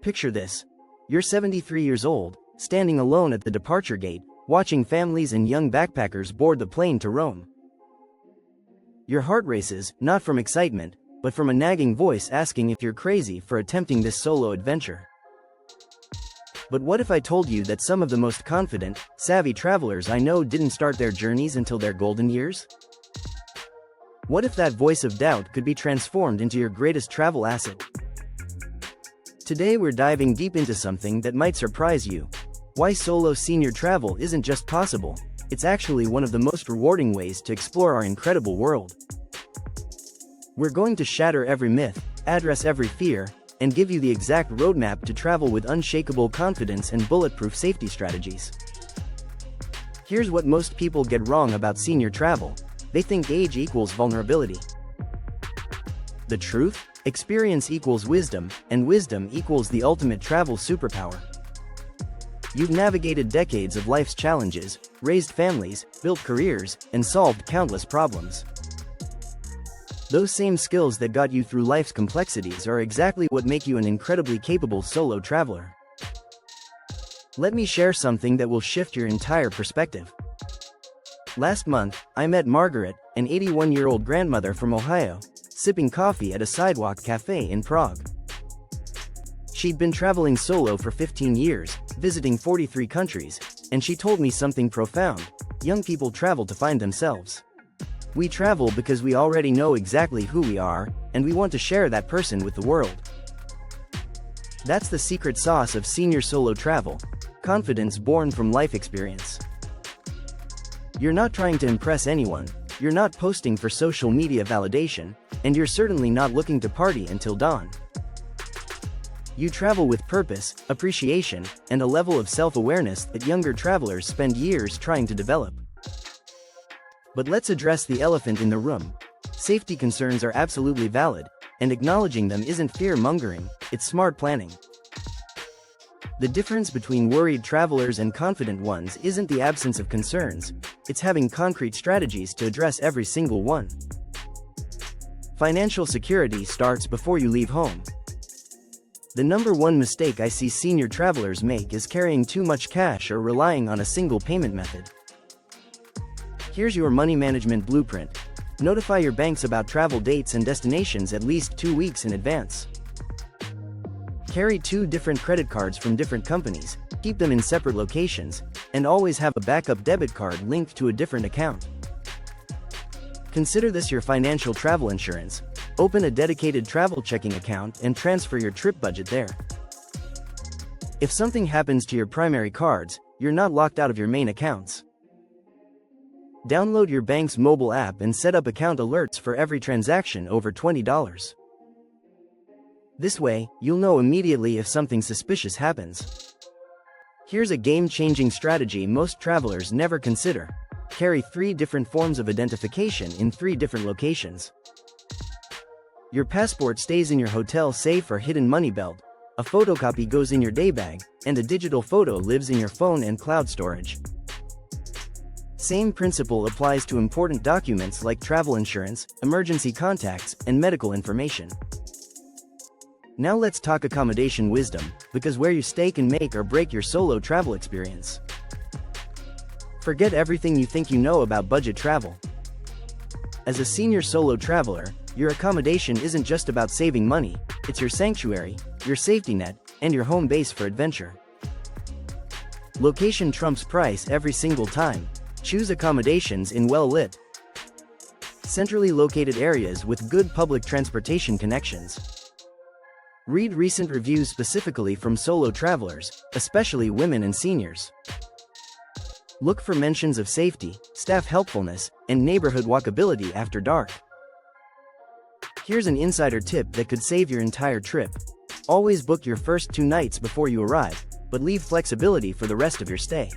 Picture this. You're 73 years old, standing alone at the departure gate, watching families and young backpackers board the plane to Rome. Your heart races, not from excitement, but from a nagging voice asking if you're crazy for attempting this solo adventure. But what if I told you that some of the most confident, savvy travelers I know didn't start their journeys until their golden years? What if that voice of doubt could be transformed into your greatest travel asset? Today we're diving deep into something that might surprise you. Why solo senior travel isn't just possible, it's actually one of the most rewarding ways to explore our incredible world. We're going to shatter every myth, address every fear, and give you the exact roadmap to travel with unshakable confidence and bulletproof safety strategies. Here's what most people get wrong about senior travel. They think age equals vulnerability. The truth? Experience equals wisdom, and wisdom equals the ultimate travel superpower. You've navigated decades of life's challenges, raised families, built careers, and solved countless problems. Those same skills that got you through life's complexities are exactly what make you an incredibly capable solo traveler. Let me share something that will shift your entire perspective. Last month, I met Margaret, an 81-year-old grandmother from Ohio, sipping coffee at a sidewalk cafe in Prague. She'd been traveling solo for 15 years, visiting 43 countries, and she told me something profound: young people travel to find themselves. We travel because we already know exactly who we are, and we want to share that person with the world. That's the secret sauce of senior solo travel: confidence born from life experience. You're not trying to impress anyone, you're not posting for social media validation, and you're certainly not looking to party until dawn. You travel with purpose, appreciation, and a level of self-awareness that younger travelers spend years trying to develop. But let's address the elephant in the room. Safety concerns are absolutely valid, and acknowledging them isn't fear-mongering, it's smart planning. The difference between worried travelers and confident ones isn't the absence of concerns, it's having concrete strategies to address every single one. Financial security starts before you leave home. The number one mistake I see senior travelers make is carrying too much cash or relying on a single payment method. Here's your money management blueprint. Notify your banks about travel dates and destinations at least 2 weeks in advance. Carry 2 different credit cards from different companies, keep them in separate locations, and always have a backup debit card linked to a different account. Consider this your financial travel insurance. Open a dedicated travel checking account and transfer your trip budget there. If something happens to your primary cards, you're not locked out of your main accounts. Download your bank's mobile app and set up account alerts for every transaction over $20. This way, you'll know immediately if something suspicious happens. Here's a game-changing strategy most travelers never consider. Carry 3 different forms of identification in 3 different locations. Your passport stays in your hotel safe or hidden money belt, a photocopy goes in your day bag, and a digital photo lives in your phone and cloud storage. Same principle applies to important documents like travel insurance, emergency contacts, and medical information. Now let's talk accommodation wisdom, because where you stay can make or break your solo travel experience. Forget everything you think you know about budget travel. As a senior solo traveler, your accommodation isn't just about saving money, it's your sanctuary, your safety net, and your home base for adventure. Location trumps price every single time. Choose accommodations in well-lit, centrally located areas with good public transportation connections. Read recent reviews specifically from solo travelers, especially women and seniors. Look for mentions of safety, staff helpfulness, and neighborhood walkability after dark. Here's an insider tip that could save your entire trip. Always book your first 2 nights before you arrive, but leave flexibility for the rest of your stay.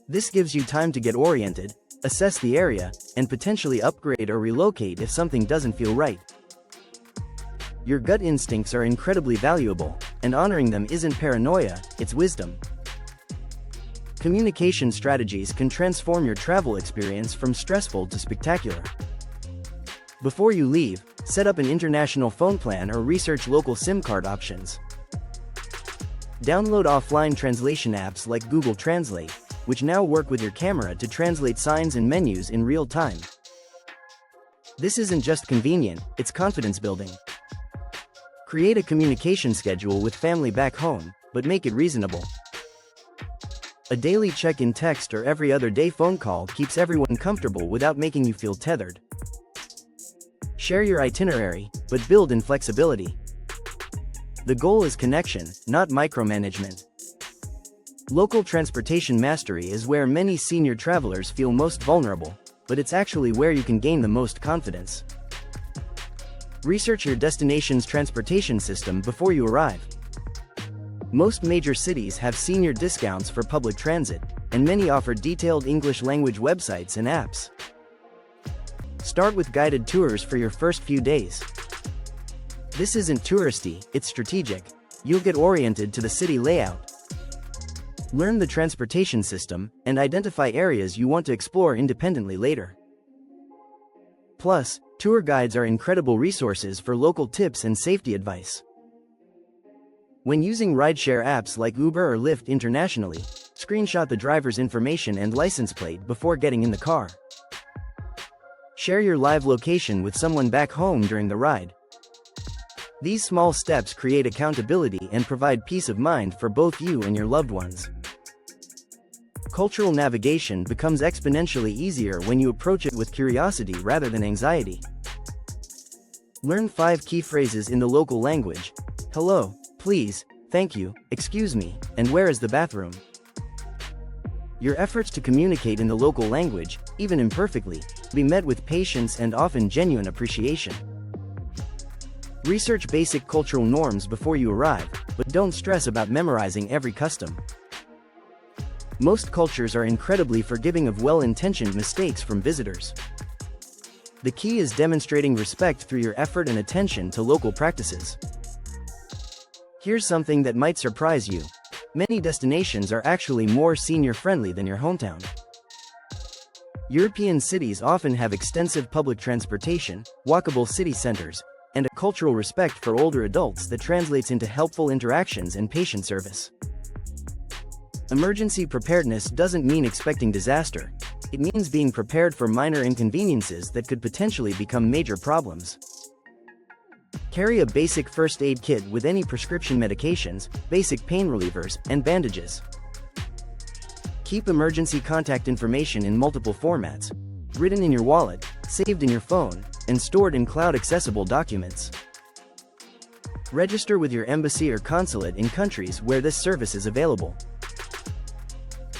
This gives you time to get oriented, assess the area, and potentially upgrade or relocate if something doesn't feel right. Your gut instincts are incredibly valuable, and honoring them isn't paranoia, it's wisdom. Communication strategies can transform your travel experience from stressful to spectacular. Before you leave, set up an international phone plan or research local SIM card options. Download offline translation apps like Google Translate, which now work with your camera to translate signs and menus in real time. This isn't just convenient, it's confidence building. Create a communication schedule with family back home, but make it reasonable. A daily check-in text or every other day phone call keeps everyone comfortable without making you feel tethered. Share your itinerary, but build in flexibility. The goal is connection, not micromanagement. Local transportation mastery is where many senior travelers feel most vulnerable, but it's actually where you can gain the most confidence. Research your destination's transportation system before you arrive. Most major cities have senior discounts for public transit, and many offer detailed English language websites and apps. Start with guided tours for your first few days. This isn't touristy, it's strategic. You'll get oriented to the city layout. Learn the transportation system, and identify areas you want to explore independently later. Plus, tour guides are incredible resources for local tips and safety advice. When using rideshare apps like Uber or Lyft internationally, screenshot the driver's information and license plate before getting in the car. Share your live location with someone back home during the ride. These small steps create accountability and provide peace of mind for both you and your loved ones. Cultural navigation becomes exponentially easier when you approach it with curiosity rather than anxiety. Learn 5 key phrases in the local language: hello, please, thank you, excuse me, and where is the bathroom? Your efforts to communicate in the local language, even imperfectly, be met with patience and often genuine appreciation. Research basic cultural norms before you arrive, but don't stress about memorizing every custom. Most cultures are incredibly forgiving of well-intentioned mistakes from visitors. The key is demonstrating respect through your effort and attention to local practices. Here's something that might surprise you. Many destinations are actually more senior-friendly than your hometown. European cities often have extensive public transportation, walkable city centers, and a cultural respect for older adults that translates into helpful interactions and patient service. Emergency preparedness doesn't mean expecting disaster. It means being prepared for minor inconveniences that could potentially become major problems. Carry a basic first aid kit with any prescription medications, basic pain relievers, and bandages. Keep emergency contact information in multiple formats, written in your wallet, saved in your phone, and stored in cloud-accessible documents. Register with your embassy or consulate in countries where this service is available.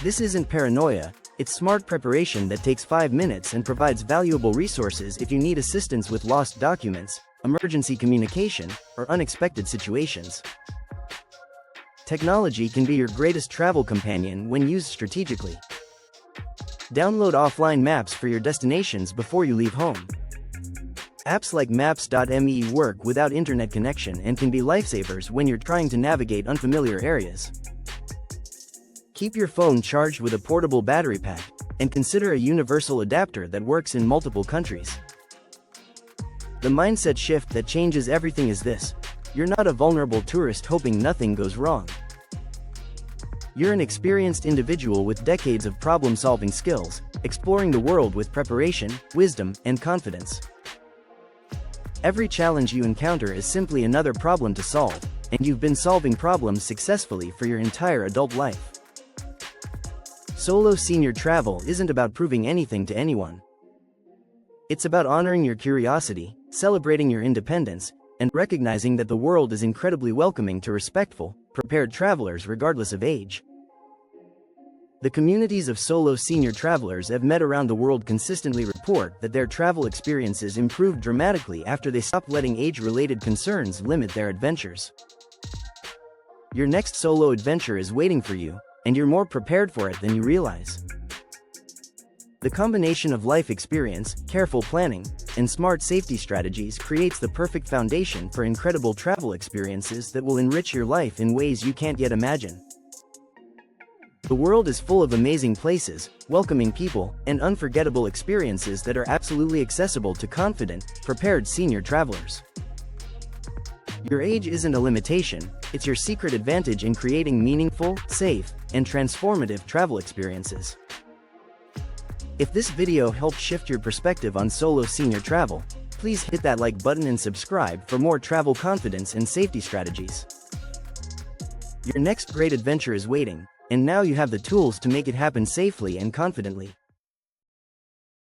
This isn't paranoia, it's smart preparation that takes 5 minutes and provides valuable resources if you need assistance with lost documents, emergency communication, or unexpected situations. Technology can be your greatest travel companion when used strategically. Download offline maps for your destinations before you leave home. Apps like Maps.me work without internet connection and can be lifesavers when you're trying to navigate unfamiliar areas. Keep your phone charged with a portable battery pack, and consider a universal adapter that works in multiple countries. The mindset shift that changes everything is this: you're not a vulnerable tourist hoping nothing goes wrong. You're an experienced individual with decades of problem-solving skills, exploring the world with preparation, wisdom, and confidence. Every challenge you encounter is simply another problem to solve, and you've been solving problems successfully for your entire adult life. Solo senior travel isn't about proving anything to anyone. It's about honoring your curiosity, celebrating your independence, and recognizing that the world is incredibly welcoming to respectful, prepared travelers regardless of age. The communities of solo senior travelers I've met around the world consistently report that their travel experiences improved dramatically after they stopped letting age-related concerns limit their adventures. Your next solo adventure is waiting for you, and you're more prepared for it than you realize. The combination of life experience, careful planning, and smart safety strategies creates the perfect foundation for incredible travel experiences that will enrich your life in ways you can't yet imagine. The world is full of amazing places, welcoming people, and unforgettable experiences that are absolutely accessible to confident, prepared senior travelers. Your age isn't a limitation, it's your secret advantage in creating meaningful, safe, and transformative travel experiences. If this video helped shift your perspective on solo senior travel, please hit that like button and subscribe for more travel confidence and safety strategies. Your next great adventure is waiting, and now you have the tools to make it happen safely and confidently.